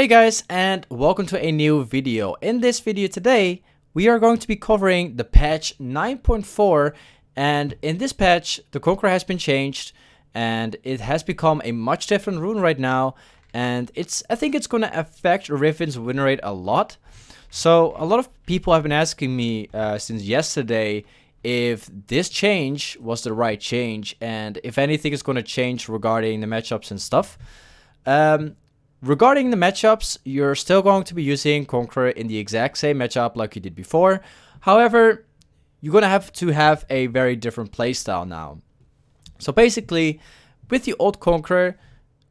Hey guys, and welcome to a new video. In this video today, we are going to be covering the patch 9.4, and in this patch, the conqueror has been changed, and it has become a much different rune right now, and I think it's going to affect Riven's win rate a lot. So a lot of people have been asking me since yesterday if this change was the right change, and if anything is going to change regarding the matchups and stuff. Regarding the matchups, you're still going to be using Conqueror in the exact same matchup like you did before. However, you're going to have a very different playstyle now. So basically, with the old Conqueror,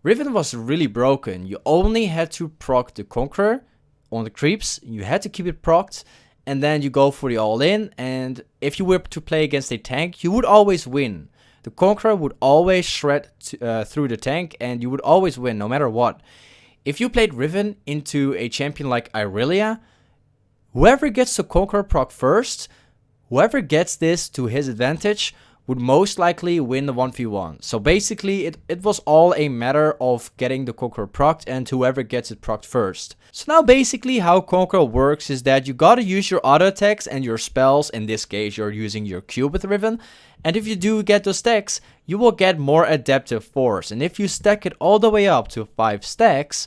Riven was really broken. You only had to proc the Conqueror on the creeps. You had to keep it procced, and then you go for the all-in. And if you were to play against a tank, you would always win. The Conqueror would always shred through the tank, and you would always win no matter what. If you played Riven into a champion like Irelia, whoever gets the Conqueror proc first, whoever gets this to his advantage, would most likely win the 1v1. So basically, it was all a matter of getting the Conqueror procced and whoever gets it procced first. So now basically how Conqueror works is that you gotta use your auto attacks and your spells. In this case, you're using your Q with Riven. And if you do get those stacks, you will get more adaptive force. And if you stack it all the way up to 5 stacks,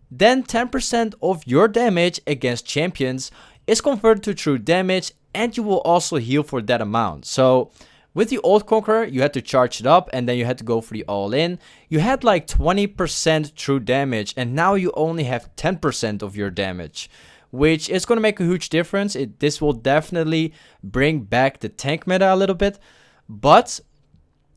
then 10% of your damage against champions is converted to true damage, and you will also heal for that amount. So with the old Conqueror, you had to charge it up and then you had to go for the all-in. You had like 20% true damage, and now you only have 10% of your damage, which is going to make a huge difference. This will definitely bring back the tank meta a little bit, but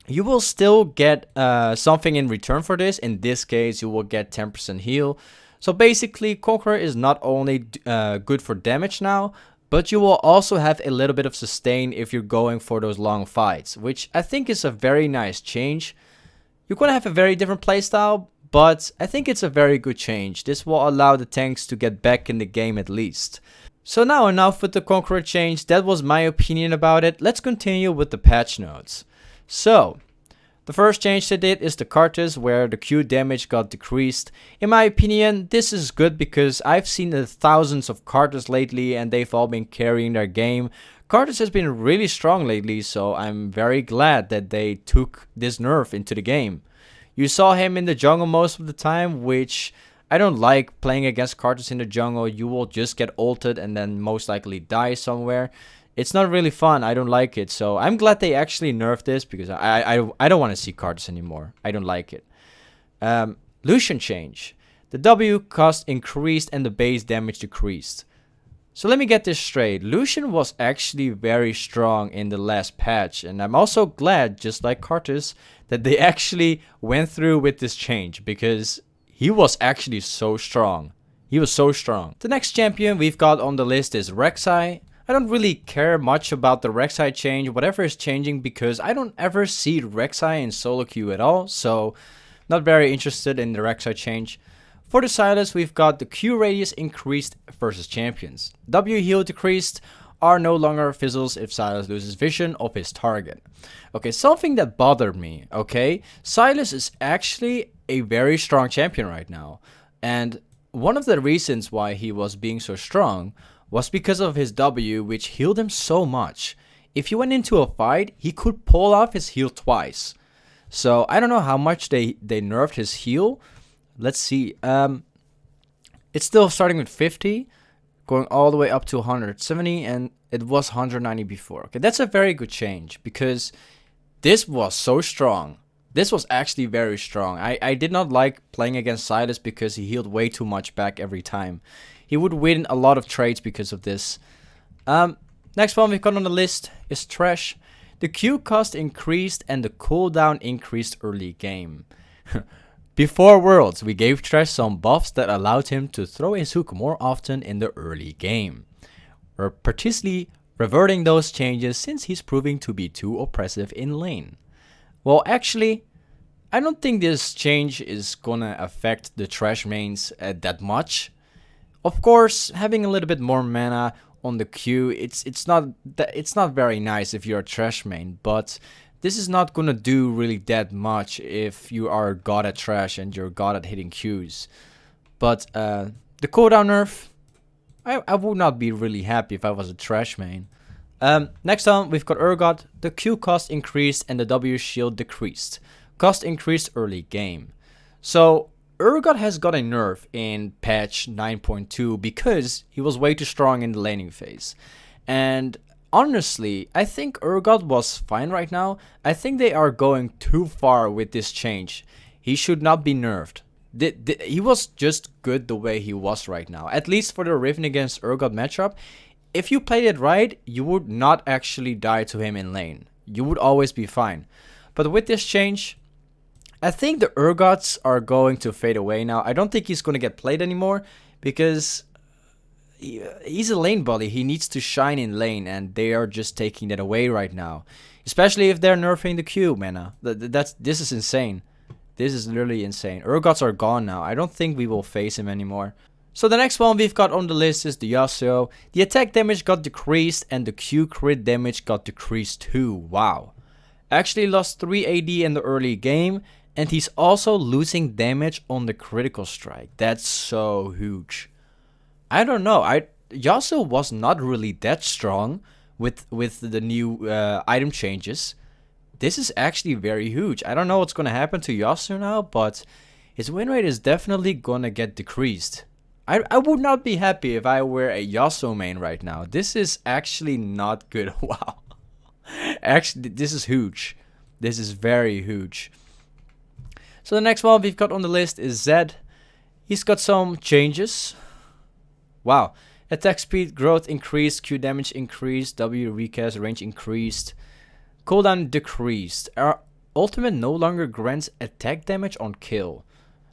you will still get something in return for this. In this case, you will get 10% heal. So basically, Conqueror is not only good for damage now, but you will also have a little bit of sustain if you're going for those long fights, which I think is a very nice change. You're going to have a very different playstyle, but I think it's a very good change. This will allow the tanks to get back in the game at least. So now enough with the Conqueror change. That was my opinion about it. Let's continue with the patch notes. So the first change they did is the Karlis, where the Q damage got decreased. In my opinion, this is good because I've seen the thousands of Karlis lately and they've all been carrying their game. Karlis has been really strong lately, so I'm very glad that they took this nerf into the game. You saw him in the jungle most of the time, which I don't like playing against Karlis in the jungle. You will just get ulted and then most likely die somewhere. It's not really fun. I don't like it. So I'm glad they actually nerfed this because I don't want to see Karlis anymore. I don't like it. Lucian change. The W cost increased and the base damage decreased. So let me get this straight. Lucian was actually very strong in the last patch. And I'm also glad, just like Karlis, that they actually went through with this change, because he was actually so strong. He was so strong. The next champion we've got on the list is Rek'Sai. I don't really care much about the Rek'Sai change, whatever is changing, because I don't ever see Rek'Sai in solo queue at all, so not very interested in the Rek'Sai change. For the Sylas, we've got the Q radius increased versus champions. W heal decreased, R no longer fizzles if Sylas loses vision of his target. Okay, something that bothered me, okay? Sylas is actually a very strong champion right now, and one of the reasons why he was being so strong was because of his W, which healed him so much. If he went into a fight, he could pull off his heal twice. So I don't know how much they nerfed his heal. Let's see. It's still starting with 50, going all the way up to 170, and it was 190 before. Okay, that's a very good change because this was so strong. This was actually very strong. I did not like playing against Sylas because he healed way too much back every time. He would win a lot of trades because of this. Next one we've got on the list is Thresh. The Q cost increased and the cooldown increased early game. Before Worlds, we gave Thresh some buffs that allowed him to throw his hook more often in the early game. We're particularly reverting those changes since he's proving to be too oppressive in lane. Well, actually, I don't think this change is gonna affect the Thresh mains that much. Of course, having a little bit more mana on the Q, it's not very nice if you're a Thresh main, but this is not gonna do really that much if you are god at trash and you're god at hitting Qs. But the cooldown nerf, I would not be really happy if I was a trash main. Next on, we've got Urgot. The Q cost increased and the W shield decreased. Cost increased early game. So Urgot has got a nerf in patch 9.2 because he was way too strong in the laning phase. And honestly, I think Urgot was fine right now. I think they are going too far with this change. He should not be nerfed. He was just good the way he was right now. At least for the Riven against Urgot matchup. If you played it right, you would not actually die to him in lane. You would always be fine. But with this change, I think the Urgots are going to fade away now. I don't think he's going to get played anymore because he's a lane bully. He needs to shine in lane and they are just taking that away right now. Especially if they're nerfing the Q, man. This is insane. This is literally insane. Urgots are gone now. I don't think we will face him anymore. So the next one we've got on the list is the Yasuo. The attack damage got decreased and the Q crit damage got decreased too. Wow. Actually lost 3 AD in the early game. And he's also losing damage on the critical strike. That's so huge. I don't know. Yasuo was not really that strong with the new item changes. This is actually very huge. I don't know what's going to happen to Yasuo now, but his win rate is definitely going to get decreased. I would not be happy if I were a Yasuo main right now. This is actually not good. Wow. Actually, this is huge. This is very huge. So the next one we've got on the list is Zed. He's got some changes. Wow. Attack speed growth increased, Q damage increased, W recast range increased, cooldown decreased. Our ultimate no longer grants attack damage on kill.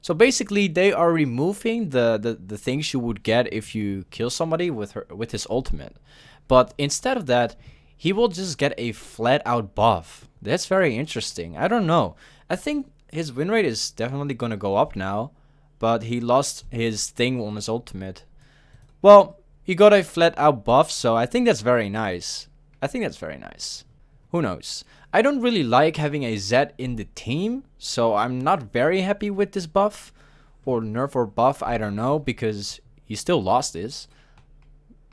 So basically they are removing the things you would get if you kill somebody with his ultimate. But instead of that, he will just get a flat out buff. That's very interesting. I don't know. I think his win rate is definitely going to go up now, but he lost his thing on his ultimate. Well, he got a flat out buff, so I think that's very nice. Who knows? I don't really like having a Zed in the team, so I'm not very happy with this buff. Or nerf or buff, I don't know, because he still lost this.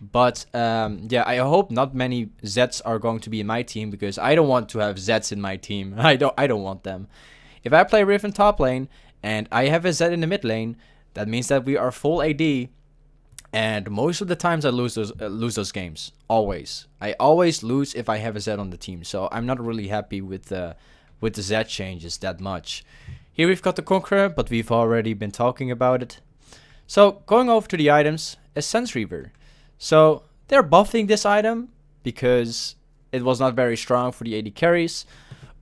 But yeah, I hope not many Zeds are going to be in my team, because I don't want to have Zeds in my team. I don't want them. If I play Riven top lane and I have a Zed in the mid lane, that means that we are full AD. And most of the times I lose those games. Always. I always lose if I have a Zed on the team. So I'm not really happy with the Zed changes that much. Here we've got the Conqueror, but we've already been talking about it. So going over to the items, Essence Reaver. So they're buffing this item because it was not very strong for the AD carries.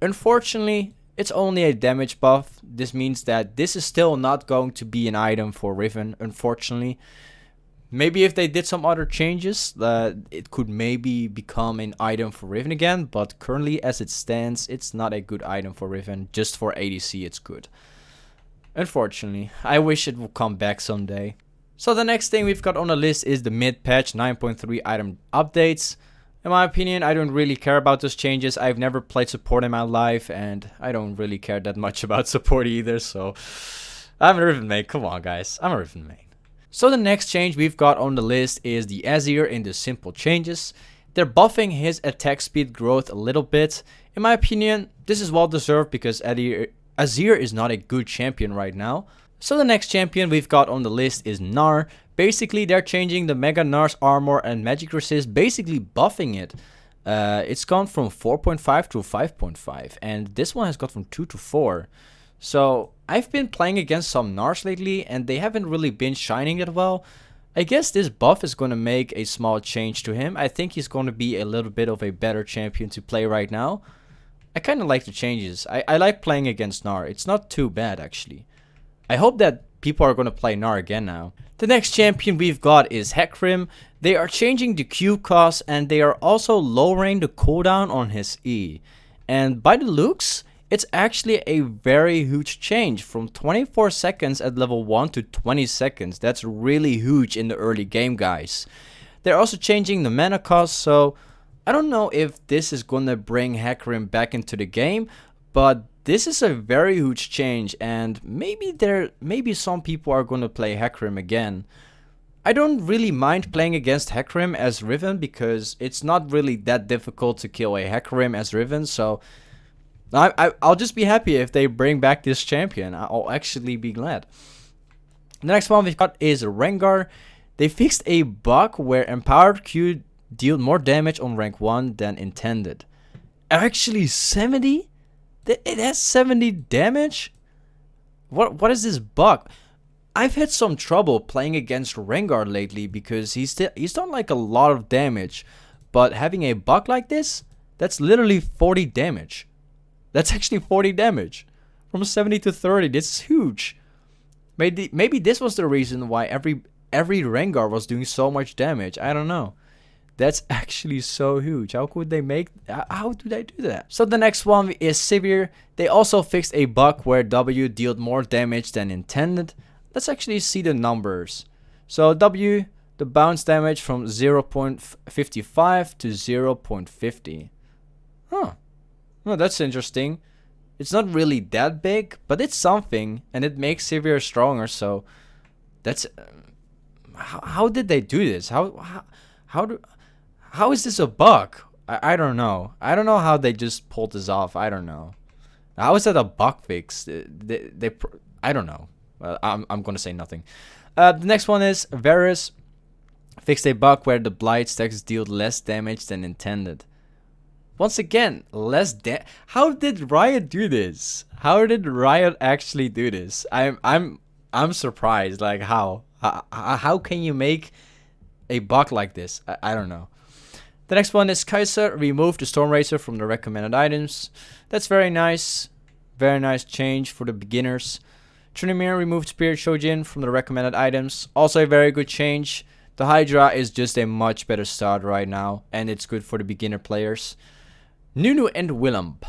Unfortunately, it's only a damage buff. This means that this is still not going to be an item for Riven, unfortunately. Maybe if they did some other changes, it could maybe become an item for Riven again. But currently, as it stands, it's not a good item for Riven. Just for ADC, it's good. Unfortunately, I wish it would come back someday. So the next thing we've got on the list is the mid-patch 9.3 item updates. In my opinion, I don't really care about those changes. I've never played support in my life, and I don't really care that much about support either. So I'm a Riven main. Come on, guys. I'm a Riven main. So the next change we've got on the list is the Azir in the simple changes. They're buffing his attack speed growth a little bit. In my opinion, this is well deserved because Azir is not a good champion right now. So the next champion we've got on the list is Gnar. Basically, they're changing the Mega Gnar's armor and magic resist, basically buffing it. It's gone from 4.5 to 5.5, and this one has got from 2 to 4. So I've been playing against some Gnars lately, and they haven't really been shining that well. I guess this buff is going to make a small change to him. I think he's going to be a little bit of a better champion to play right now. I kind of like the changes. I like playing against Gnar. It's not too bad, actually. I hope that people are going to play Gnar again now. The next champion we've got is Hecarim. They are changing the Q cost, and they are also lowering the cooldown on his E. And by the looks, it's actually a very huge change from 24 seconds at level 1 to 20 seconds. That's really huge in the early game, guys. They're also changing the mana cost, so I don't know if this is going to bring Hecarim back into the game, but this is a very huge change, and maybe some people are going to play Hecarim again. I don't really mind playing against Hecarim as Riven because it's not really that difficult to kill a Hecarim as Riven, so I'll just be happy if they bring back this champion. I'll actually be glad. The next one we've got is Rengar. They fixed a bug where Empowered Q dealt more damage on rank 1 than intended. Actually 70? It has 70 damage? What is this bug? I've had some trouble playing against Rengar lately because he's done like a lot of damage. But having a bug like this, that's literally 40 damage. That's actually 40 damage. From 70 to 30, this is huge. Maybe this was the reason why every Rengar was doing so much damage. I don't know. That's actually so huge. How do they do that? So the next one is Sivir. They also fixed a bug where W dealt more damage than intended. Let's actually see the numbers. So W, the bounce damage from 0.55 to 0.50. Huh. Well, that's interesting. It's not really that big, but it's something, and it makes Sivir stronger. So that's how did they do this? How is this a bug? I don't know. I don't know how they just pulled this off. I don't know. How is that a bug fix? I don't know. Well, I'm gonna say nothing. The next one is Varus fixed a bug where the Blight stacks deal less damage than intended. Once again, how did Riot do this? How did Riot actually do this? I'm surprised. Like how can you make a bug like this? I don't know. The next one is Kaiser removed the Storm Racer from the recommended items. That's very nice. Very nice change for the beginners. Trundle removed Spirit Shojin from the recommended items. Also a very good change. The Hydra is just a much better start right now, and it's good for the beginner players. Nunu and Willem.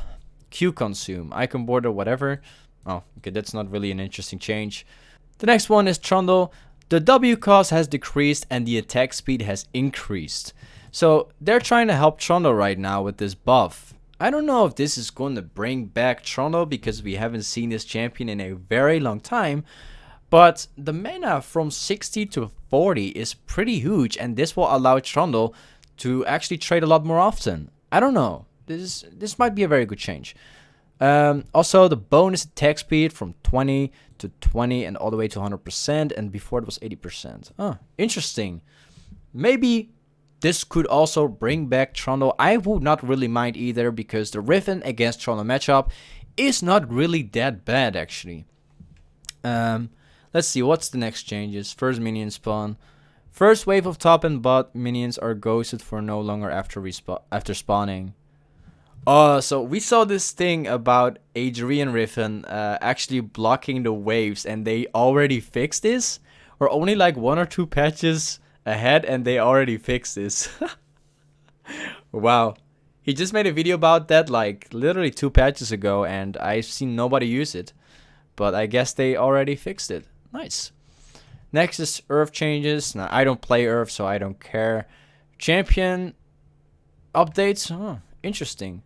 Q consume. Icon border, whatever. Oh, okay, that's not really an interesting change. The next one is Trundle. The W cost has decreased and the attack speed has increased. So they're trying to help Trundle right now with this buff. I don't know if this is going to bring back Trundle because we haven't seen this champion in a very long time. But the mana from 60 to 40 is pretty huge, and this will allow Trundle to actually trade a lot more often. I don't know. This might be a very good change. Also, the bonus attack speed from 20 to 20 and all the way to 100%, and before it was 80%. Oh, interesting. Maybe this could also bring back Trundle. I would not really mind either because the Riven against Trundle matchup is not really that bad actually. Let's see, what's the next changes? First minion spawn. First wave of top and bot minions are ghosted for no longer after spawning. So we saw this thing about Adrian Riven actually blocking the waves, and they already fixed this. We're only like 1 or 2 patches ahead and they already fixed this. Wow. He just made a video about that like literally 2 patches ago, and I've seen nobody use it. But I guess they already fixed it. Nice. Next is Earth changes. Now, I don't play Earth, so I don't care. Champion updates. Oh, interesting.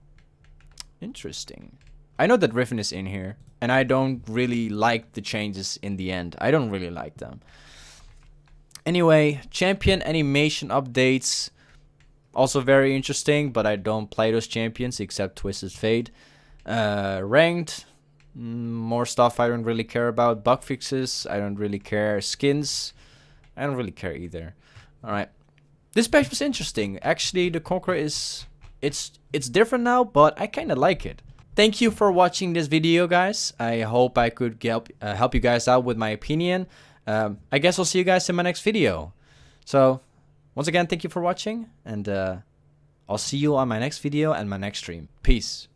Interesting. I know that Riven is in here, and I don't really like the changes in the end. I don't really like them. Anyway, champion animation updates. Also very interesting, but I don't play those champions except Twisted Fate. Ranked. More stuff I don't really care about. Bug fixes, I don't really care. Skins, I don't really care either. Alright. This patch was interesting. Actually, the Conqueror is... It's different now, but I kind of like it. Thank you for watching this video, guys. I hope I could help you guys out with my opinion. I guess I'll see you guys in my next video. So, once again, thank you for watching. And I'll see you on my next video and my next stream. Peace.